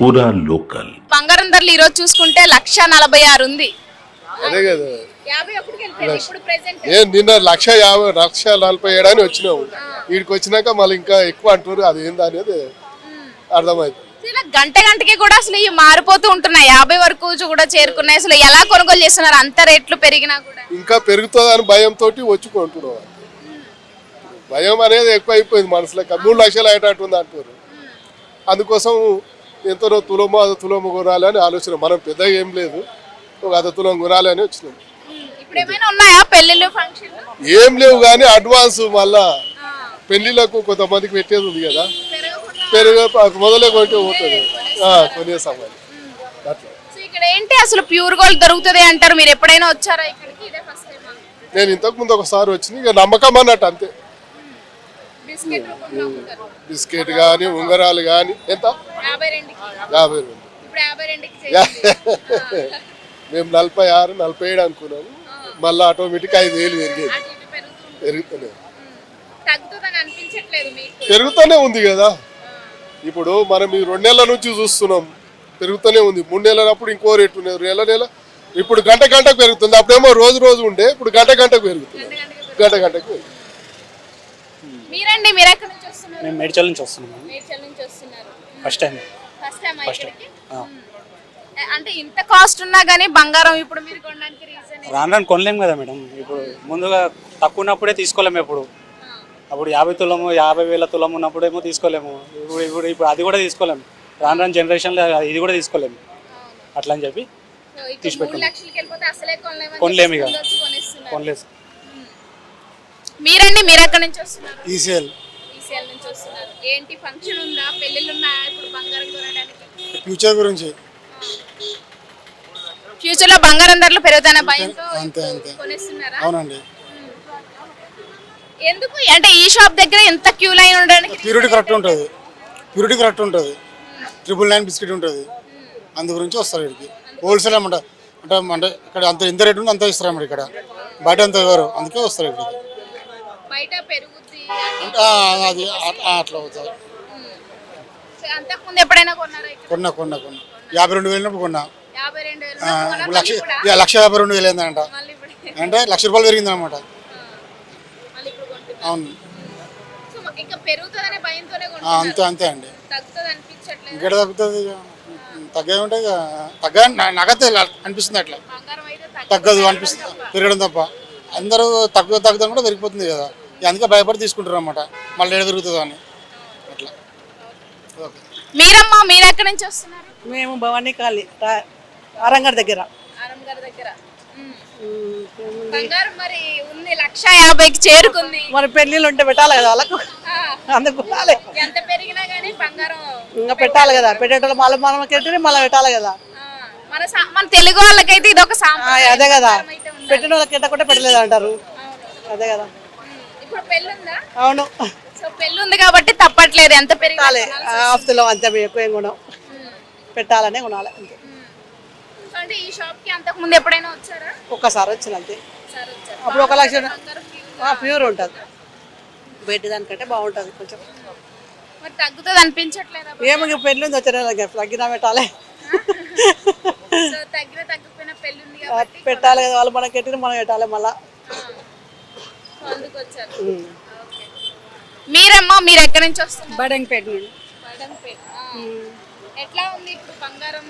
పూరా లోకల్. బంగారం ధరలు ఈ రోజు చూసుకుంటే 1,46,000 ఉంది. అదే కదా 51కి వెళ్ళిపోయింది. ఇప్పుడు ప్రెజెంట్ నేను నిన్న 1,47,000 అని వచ్చినాము. వీడికి వచ్చినాక మళ్ళీ ఇంకా ఎక్కువ అంటారు. అది ఏంది అనేది అర్థమైంది. ఇలా గంటకి కూడా అసలు ఇవి మారిపోతూ ఉంటున్నాయి. 50 వరకు కూడా చేరుకున్నాయి. అసలు ఎలా కొనుగోలు చేస్తున్నారు అంత రేట్లు పెరిగినా కూడా? ఇంకా పెరుగుతుందని భయంతో వచ్చి కొంటున్నాం. భయం అనేది ఎక్కువ అయిపోయింది మనసులోకి. 3 లక్షలు అయ్యేటట్టుంది అంటారు. అందుకోసం ఎంతో తులము అదో తులము కొనాలి అని ఆలోచన. మనం పెద్దగా ఏం లేదు, ఒక అదో తులం కొనాలి అని వచ్చినాం. ఇప్పుడు ఏమైనా ఉన్నాయా పెళ్లిళ్ళు ఫంక్షన్లు? ఏం లేవు కానీ అడ్వాన్స్ మళ్ళా పెళ్లిళ్ళకు కొంతమందికి పెట్టేది ఉంది కదా, పెరుగు మొదలే కొంటే పోతుంది కొనే సమయం అట్లా. సో ఇక్కడ ఏంటి అసలు ప్యూర్ గోల్డ్ దొరుకుతుంది అంటారు. మీరు ఎప్పుడైనా వచ్చారా ఇక్కడికి? ఇదే ఫస్ట్ టైం? నేను ఇంతకు ముందు ఒకసారి వచ్చింది, ఇక నమ్మకం అన్నట్టు అంతే. బిస్కెట్ రూపంలో అమ్ముతారు. బిస్కెట్ కానీ ఉంగరాలు కానీ ఎంత 52కి. 52. ఇప్పుడు 52కి చేయండి. మేము 46, 47 అనుకున్నాము. మళ్ళీ ఆటోమేటిక్ 5,000 పెరిగేది. అటు ఇటు పెరుగుతుంది. పెరుగుతలేదు, తగ్గుతుందని అనిపించట్లేదు మీకు? పెరుగుతూనే ఉంది కదా. ఇప్పుడు మనం ఈ 2 నెలల నుంచి చూస్తున్నాం, పెరుగుతూనే ఉంది. 3 నెలలప్పుడు ఇంకో రేటు ఉన్నది, నెల ఇప్పుడు గంటకు పెరుగుతుంది. అప్పుడేమో రోజు ఉండే, ఇప్పుడు గంటకు పెరుగుతుంది. గంటకు పెరుగుతుంది. మీరండి, మీరు ఎక్కడి నుంచి వస్తున్నారు? మేము మేడ్చల్ నుంచి వస్తున్నాం. మేడ్చల్ నుంచి వస్తున్నారు. ఫస్ట్ టైం ఇక్కడికి? అంటే ఇంత కాస్ట్ ఉన్నా గానీ బంగారం ఇప్పుడు మీరు కొనడానికి రీజన్? రాను కొనలేము కదా మేడం. ఇప్పుడు ముందుగా తక్కువ ఉన్నప్పుడే తీసుకోలేము. అప్పుడు 50 తులము 50,000 తులం ఉన్నప్పుడేమో తీసుకోలేము. ఇప్పుడు అది కూడా తీసుకోలేము. రాను జనరేషన్లో ఇది కూడా తీసుకోలేము. అట్లా అని చెప్పి తీసి పెట్టుకున్నాం. కొనలేము ఇక, కొనలేదు. మీరండి, మీరు ఎక్కడి నుంచి వస్తున్నారు? ఈసీఎల్ నుంచి వస్తున్నారు. ఏంటి ఫంక్షన్ ఉందా, పెళ్ళిళ్ళు ఉన్నాయా ఇప్పుడు బంగారం కొనడానికి? ఫ్యూచర్ గురించి ఫ్యూచర్ లో బంగారం ధరలు పెరుగుతానే భయంతో అంతే కొనేస్తున్నారా? అవునండి. ఎందుకు అంటే ఈ షాప్ దగ్గర ఎంత క్యూ లైన్ ఉండడానికి? ప్యూరిటీ కరెక్ట్ ఉంటుంది, 999 బిస్కెట్ ఉంటుంది. అందు గురించి వస్తారు ఇక్కడికి. హోల్సేల్ అన్నమాట. అంటే ఇక్కడ అంత ఎంత రేటు ఉందో అంత ఇస్తారన్నమాట. ఇక్కడ బయట అంత ఇవ్వరు, అందుకే వస్తారు ఇక్కడికి. బయట పెరుగుద్ది అది అట్లా అవుతుంది. అంతకుముందు ఎప్పుడైనా కొన్నారా? కొన్నా 52,000 కొన్నా. 52,000 1,52,000 అయిందంట. అంటే ₹1,00,000 పెరిగింది అనమాట. అవును, అంతే అండి. ఇక్కడ తగ్గుతుంది, తగ్గే ఉంటాయి. నాకైతే అనిపిస్తుంది అట్లా. తగ్గదు అనిపిస్తుంది, పెరగడం తప్ప. అందరూ తగ్గుతాం కూడా పెరిగిపోతుంది కదా, అందుకే భయపడి తీసుకుంటారు అన్నమాట. మళ్ళీ ఏడ పెరుగుతుందో అని అట్లా. మీరమ్మా, మీరు ఎక్కడి నుంచి వస్తున్నారు? మేము భవానీ కాలి ఆరంగర్ దగ్గర. బంగారం మరి ఉంది 1,50,000కి చేరుకుంది. మరి పెళ్లిళ్ళు ఉంటే పెట్టాలి కదా వాళ్ళకు, అందుకు ఎంత పెరిగినా గానీ బంగారం ఇంకా పెట్టాలి కదా. పెట్టేటోళ్ళు మనం కెట్టి మళ్ళీ పెట్టాలి కదా. మన తెలుగు వాళ్ళకైతే ఇది ఒక సాంప్రదాయం. అదే కదా, పెట్టిన వాళ్ళకి కెట్టకుంటే పెట్టలేదు అంటారు. అదే కదా. ఇప్పుడు పెళ్లి ఉందా? అవును, సో పెళ్లి ఉంది కాబట్టి తప్పట్లేదు. ఎంత పెరిగాలి? ఆఫ్తులో అంతే, ఎక్కువ ఏం కొనం, పెట్టాలనే కొనాలి అంతే. అంటే ఈ షాప్ కి అంతకు ముందు ఎప్పుడైనా వచ్చారా? ఒక్కసారి వచ్చిన అంతే. అప్పుడు 1,00,000 ప్యూర్ ఉంటుంది. బయట దానికంటే బాగుంటుంది కొంచెం. మరి తగ్గుతుంది అనిపించట్లేదా? ఏమో పెళ్లి ఉంది, వచ్చే తగ్గినా పెట్టాలి. తగ్గిపోయిన పెళ్లి ఉంది కాబట్టి పెట్టాలి కదా. వాళ్ళు మనకి ఎట్టిన మనం పెట్టాలి మళ్ళా. మీరమ్మా, మీరు ఎక్కడి నుంచి వస్తున్నారు? బడంగపేట నుండి. ఎట్లా ఉంది ఇప్పుడు బంగారం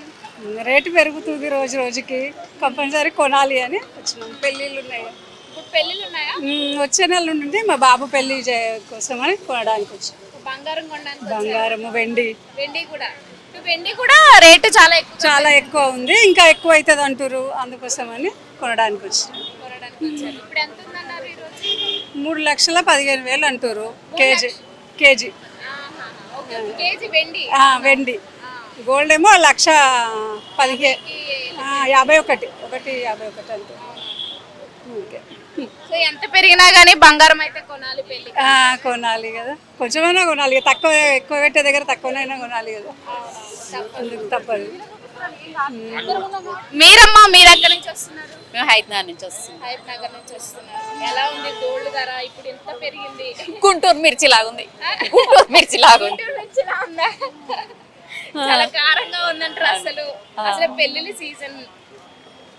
రేటు? పెరుగుతుంది రోజు రోజుకి, కంపల్సరీ కొనాలి అని వచ్చినాం. పెళ్ళిళ్ళు ఉన్నాయి. ఇప్పుడు పెళ్ళిళ్ళు ఉన్నాయా? వచ్చే నెల నుండి మా బాబు పెళ్లి కోసం అని కొనడానికి వచ్చాం. బంగారం కొనడానికి? బంగారము, వెండి కూడా రేటు చాలా ఎక్కువ ఉంది. ఇంకా ఎక్కువ అవుతుంది అంటారు, అందుకోసం అని కొనడానికి వచ్చాం. ఇప్పుడు ఎంత ఉందన్నారు ఈ రోజు? 3,15,000 అంటారు కేజీ. కేజీ వెండి. గోల్డ్ ఏమో 1,15,000, 51 అంతే. సో ఎంత పెరిగినా గానీ బంగారం అయితే కొనాలి. పెళ్లి కొనాలి కదా, కొంచెమైనా కొనాలి. ఎక్కువ పెట్టే దగ్గర తక్కువనైనా కొనాలి కదా, అందుకు తప్పదు. మీరమ్మా, మీరు ఎక్కడి నుంచి వస్తున్నారు? మేము హైదరాబాద్ నుంచి వస్తున్నాం. హైదరాబాద్ నుంచి వస్తున్నారు. ఎలా ఉంది గోల్డ్ ధర? ఇప్పుడు ఎంత పెరిగింది? గుంటూరు మిర్చి లాగుంది. గుంటూరు మిర్చి లాగుంది. చాలా కారంగా ఉందంటారు అసలు. అసలు పెళ్లిళ్ళ సీజన్,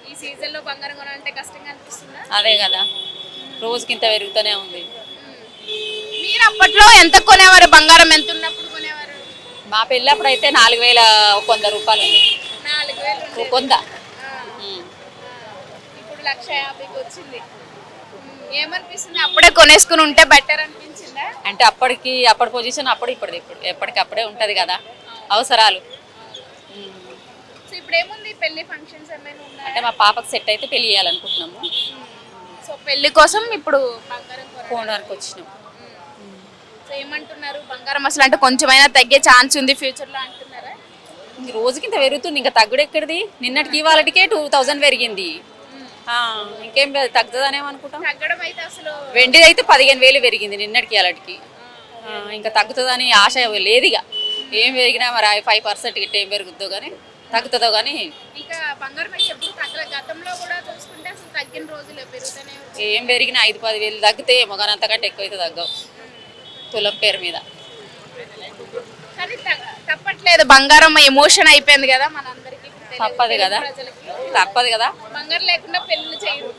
ఈ సీజన్ లో బంగారం కొనాలంటే కష్టంగా అనిపిస్తుందా? అదే కదా, రోజుకింత పెరుగుతూనే ఉంది. మీరు అప్పట్లో ఎంత కొనేవారు? బంగారం ఎంత ఉన్నప్పుడు కొనేవారు? మా పెళ్ళప్పుడు అయితే 4,100 రూపాయలు ఉంది. 4,000 ఉండేది. 100. ఇప్పుడు 1,50,000కి వచ్చింది. ఏమనిపిస్తుంది? అప్పుడే కొనేసుకుని ఉంటే బెటర్ అనిపించిందా? అంటే అప్పటి పొజిషన్ ఇప్పుడు ఎప్పటికప్పుడే ఉంటది కదా అవసరాలు. సో ఇప్పుడు ఏముంది, పెళ్లి ఫంక్షన్స్ ఏమైనా ఉన్నాయా? అంటే మా పాపకు సెట్ అయితే పెళ్లి చేయాలనుకుంటున్నాము. సో పెళ్లి కోసం ఇప్పుడు బంగారం కొనడానికి వచ్చినాం. సో ఏమంటున్నారు? బంగారం అసలు అంటే కొంచెమైనా తగ్గే ఛాన్స్ ఉంది ఫ్యూచర్ లో అంటున్నారా? ఇంక రోజుకింత పెరుగుతుంది, ఇంకా తగ్గుడు ఎక్కడిది? నిన్నటికి ఇవాళకే 2,000 పెరిగింది. ఇంకేం తగ్గుతుందనేమనుకుంటాం. తగ్గడం అయితే అసలు వెండిది అయితే 15,000 పెరిగింది నిన్నటికి అలాంటికి. ఇంకా తగ్గుతుందని ఆశ లేదు. ఇక ఏం పెరిగినా మరి 5% గిట్ట ఏం పెరుగుద్దో కానీ తగ్గుతుందో కానీ ఇక బంగారం అయితే ఎప్పుడు తగ్గలేదు. గతంలో కూడా చూసుకుంటే అసలు తగ్గిన రోజులు పెరుగుతూనే ఉంటాయి. ఏం పెరిగినా 5-10,000 తగ్గితే ఏమో కానీ అంతకంటే ఎక్కువ అయితే తగ్గవు తులం పేరు మీద. కానీ తప్పట్లేదు, బంగారం ఎమోషన్ అయిపోయింది కదా మనందరికీ. తప్పదు కదా, తప్పదు కదా. బంగారం లేకుండా పెళ్లి చేయరు.